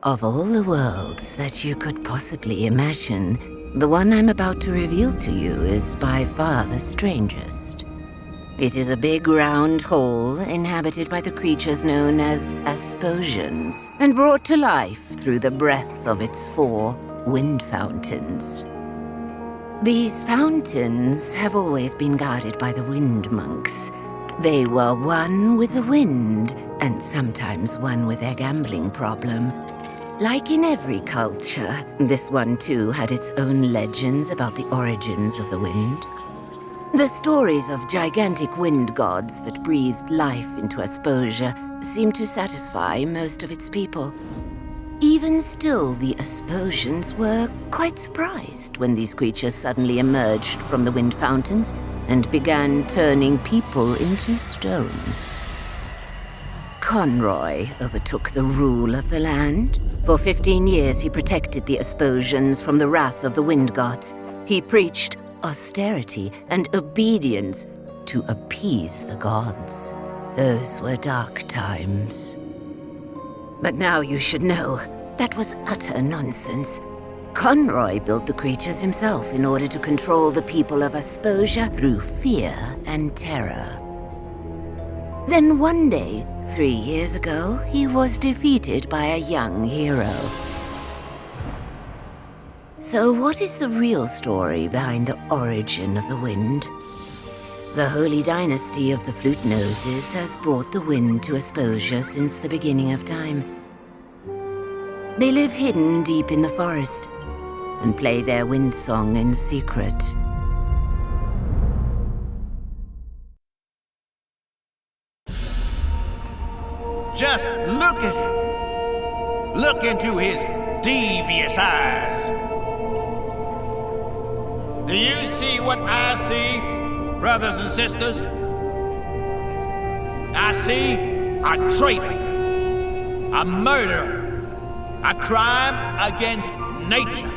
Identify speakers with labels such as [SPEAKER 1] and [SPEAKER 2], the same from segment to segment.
[SPEAKER 1] Of all the worlds that you could possibly imagine, the one I'm about to reveal to you is by far the strangest. It is a big round hole inhabited by the creatures known as Asposians, and brought to life through the breath of its 4 wind fountains. These fountains have always been guarded by the wind monks. They were one with the wind, and sometimes one with their gambling problem. Like in every culture, this one too had its own legends about the origins of the wind. The stories of gigantic wind gods that breathed life into Asposia seemed to satisfy most of its people. Even still, the Asposians were quite surprised when these creatures suddenly emerged from the wind fountains and began turning people into stone. Conroy overtook the rule of the land. For 15 years, he protected the Asposians from the wrath of the wind gods. He preached austerity and obedience to appease the gods. Those were dark times. But now you should know, that was utter nonsense. Conroy built the creatures himself in order to control the people of Asposia through fear and terror. Then one day, 3 years ago, he was defeated by a young hero. So what is the real story behind the origin of the wind? The holy dynasty of the Flute Noses has brought the wind to Asposia since the beginning of time. They live hidden deep in the forest and play their wind song in secret.
[SPEAKER 2] Just look at him. Look into his devious eyes. Do you see what I see, brothers and sisters? I see a traitor, a murderer, a crime against nature.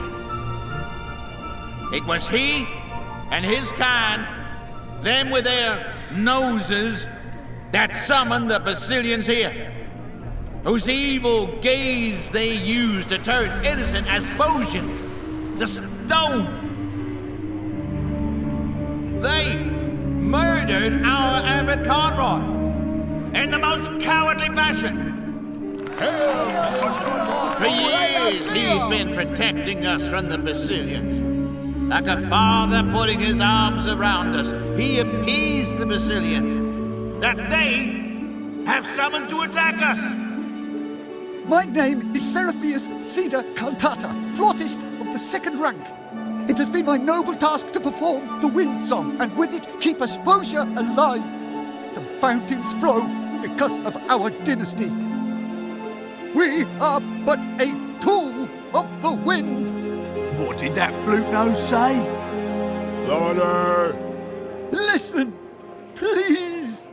[SPEAKER 2] It was he and his kind, them with their noses, that summoned the Basilians here, whose evil gaze they used to turn innocent Asposians to stone. They murdered our Abbot Conroy in the most cowardly fashion. For years he'd been protecting us from the Basilians. Like a father putting his arms around us, he appeased the Basilians that they have summoned to attack us.
[SPEAKER 3] My name is Seraphius Cedar Cantata, flautist of the 2nd rank. It has been my noble task to perform the wind song, and with it keep Asposia alive. The fountains flow because of our dynasty. We are but a tool of the wind.
[SPEAKER 4] What did that flute nose say?
[SPEAKER 2] Louder!
[SPEAKER 3] Listen, please.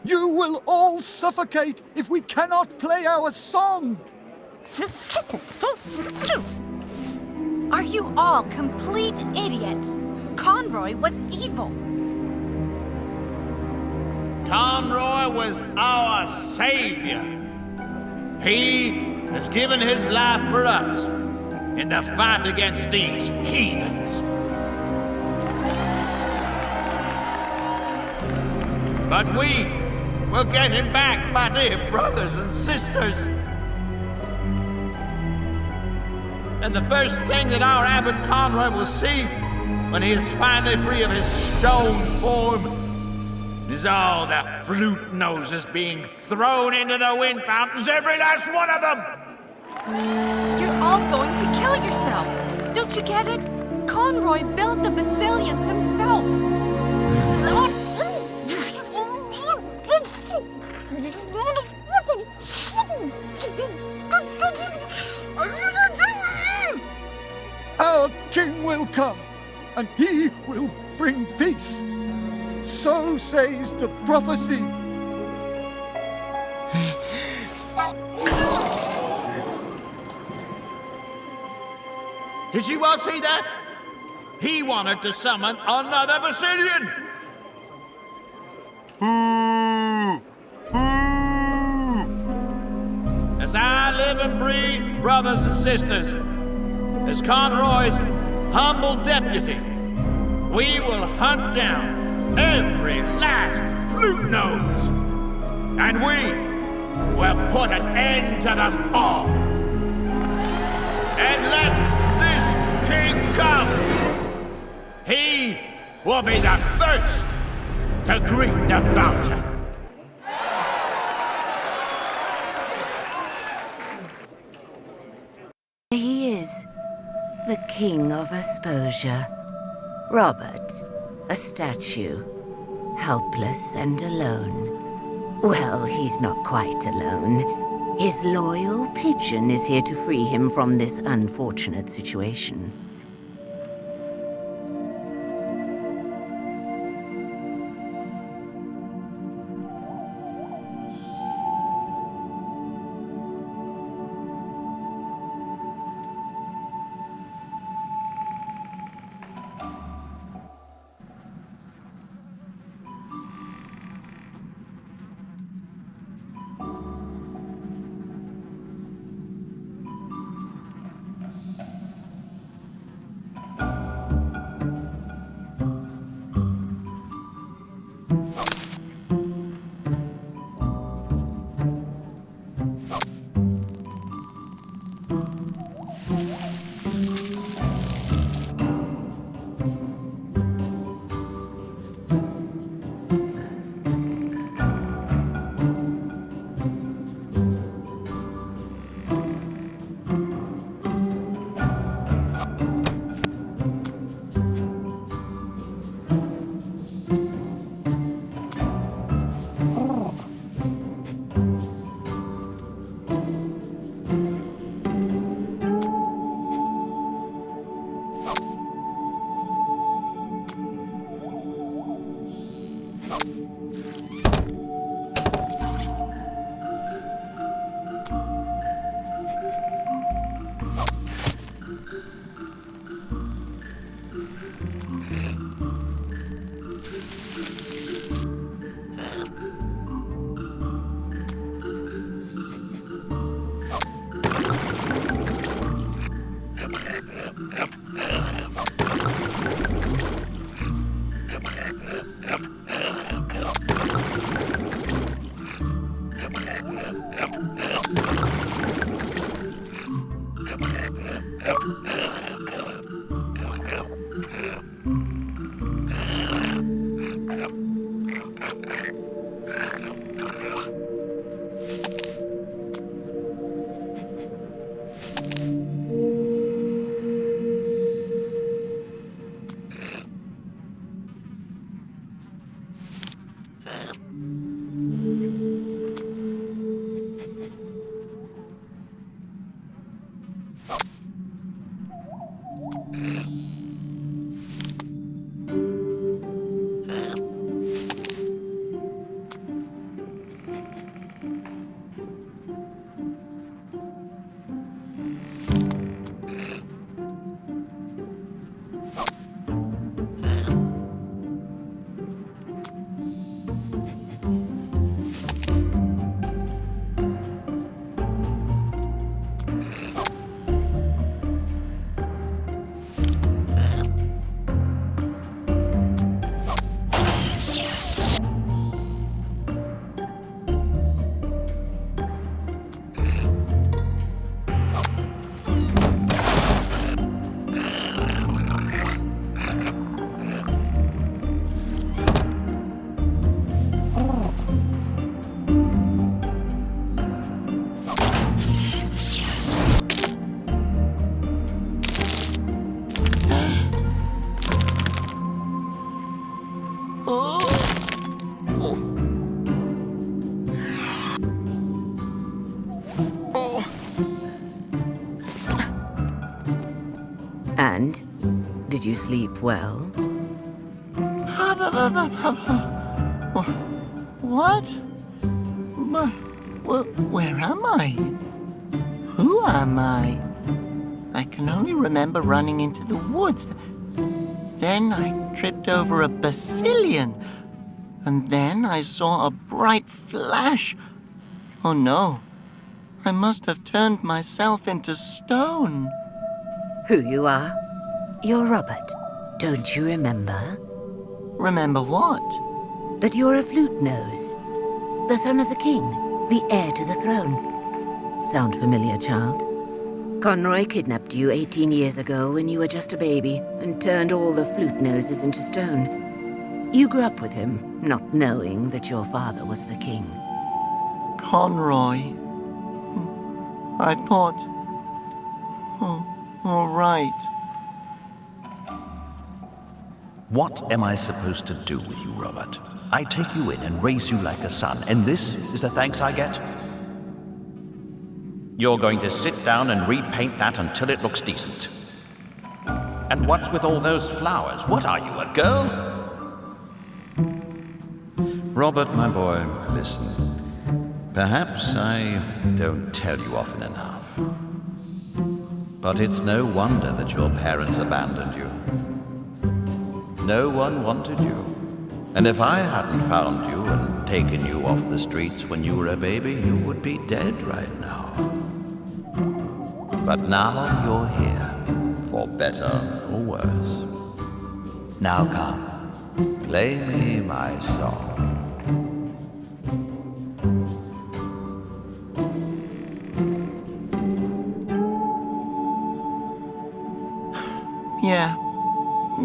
[SPEAKER 3] You will all suffocate if we cannot play our song.
[SPEAKER 5] Are you all complete idiots? Conroy was evil.
[SPEAKER 2] Conroy was our savior. He has given his life for us in the fight against these heathens. But we will get him back, my dear brothers and sisters. And the first thing that our Abbot Conroy will see when he is finally free of his stone form is all the flute noses being thrown into the wind fountains, every last one of them!
[SPEAKER 5] You're all going to kill yourselves. Don't you get it? Conroy built the Basilians himself.
[SPEAKER 3] Our king will come, and he will bring peace. So says the prophecy.
[SPEAKER 2] Did you all see that? He wanted to summon another Basilian! Boo! Boo! As I brothers and sisters, as Conroy's humble deputy, we will hunt down every last flute nose, and we will put an end to them all. And let this king come. He will be the first to greet the fountain.
[SPEAKER 1] He is the king of Asposia. Robert, a statue, helpless and alone. Well, he's not quite alone. His loyal pigeon is here to free him from this unfortunate situation. And did you sleep well?
[SPEAKER 6] What? Where am I? Who am I? I can only remember running into the woods. Then I tripped over a basilian. And then I saw a bright flash. Oh no, I must have turned myself into stone.
[SPEAKER 1] Who you are? You're Robert. Don't you remember?
[SPEAKER 6] Remember what?
[SPEAKER 1] That you're a flute nose. The son of the king, the heir to the throne. Sound familiar, child? Conroy kidnapped you 18 years ago when you were just a baby and turned all the flute noses into stone. You grew up with him, not knowing that your father was the king.
[SPEAKER 6] Conroy. I thought... Oh, all right.
[SPEAKER 2] What am I supposed to do with you, Robert? I take you in and raise you like a son, and this is the thanks I get? You're going to sit down and repaint that until it looks decent. And what's with all those flowers? What are you, a girl? Robert, my boy, listen. Perhaps I don't tell you often enough. But it's no wonder that your parents abandoned you. No one wanted you. And if I hadn't found you and taken you off the streets when you were a baby, you would be dead right now. But now you're here, for better or worse. Now come, play me my song.
[SPEAKER 6] Yeah,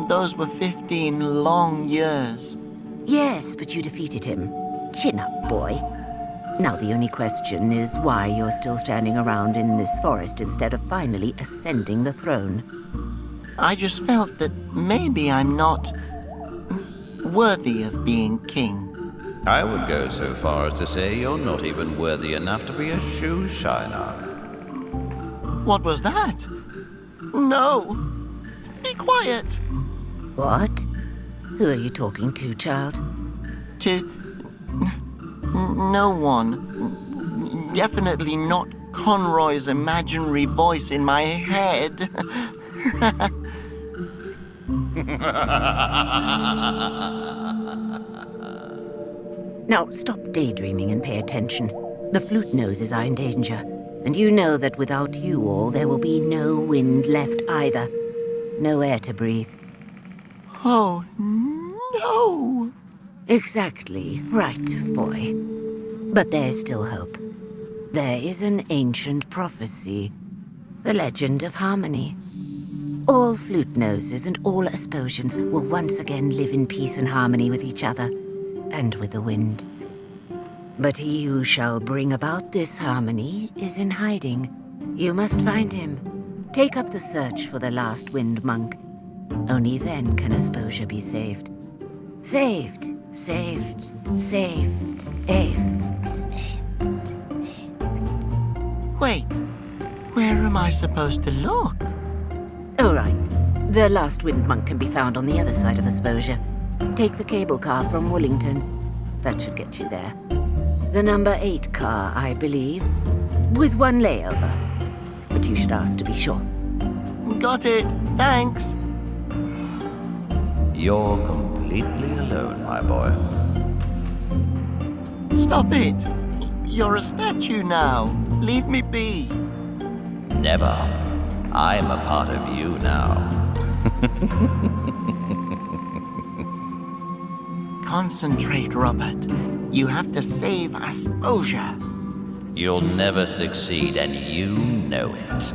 [SPEAKER 6] those were 15 long years.
[SPEAKER 1] Yes, but you defeated him. Chin up, boy. Now the only question is why you're still standing around in this forest instead of finally ascending the throne.
[SPEAKER 6] I just felt that maybe I'm not worthy of being king.
[SPEAKER 2] I would go so far as to say you're not even worthy enough to be a shoe shiner.
[SPEAKER 6] What was that? No! Be quiet!
[SPEAKER 1] What? Who are you talking to, child?
[SPEAKER 6] To... no one. Definitely not Conroy's imaginary voice in my head.
[SPEAKER 1] Now, stop daydreaming and pay attention. The flute noses are in danger. And you know that without you all, there will be no wind left either. No air to breathe.
[SPEAKER 6] Oh, no!
[SPEAKER 1] Exactly right, boy. But there's still hope. There is an ancient prophecy. The legend of harmony. All flute noses and all Asposians will once again live in peace and harmony with each other, and with the wind. But he who shall bring about this harmony is in hiding. You must find him. Take up the search for the last wind monk. Only then can Asposia be saved. Saved, saved, saved, saved.
[SPEAKER 6] Wait, where am I supposed to look?
[SPEAKER 1] All right. The last wind monk can be found on the other side of Asposia. Take the cable car from Wollington. That should get you there. The number 8 car, I believe, with one layover. But you should ask to be sure.
[SPEAKER 6] Got it, thanks.
[SPEAKER 2] You're completely alone, my boy.
[SPEAKER 6] Stop it. You're a statue now. Leave me be.
[SPEAKER 2] Never. I'm a part of you now.
[SPEAKER 6] Concentrate, Robert. You have to save Asposia.
[SPEAKER 2] You'll never succeed, and you know it.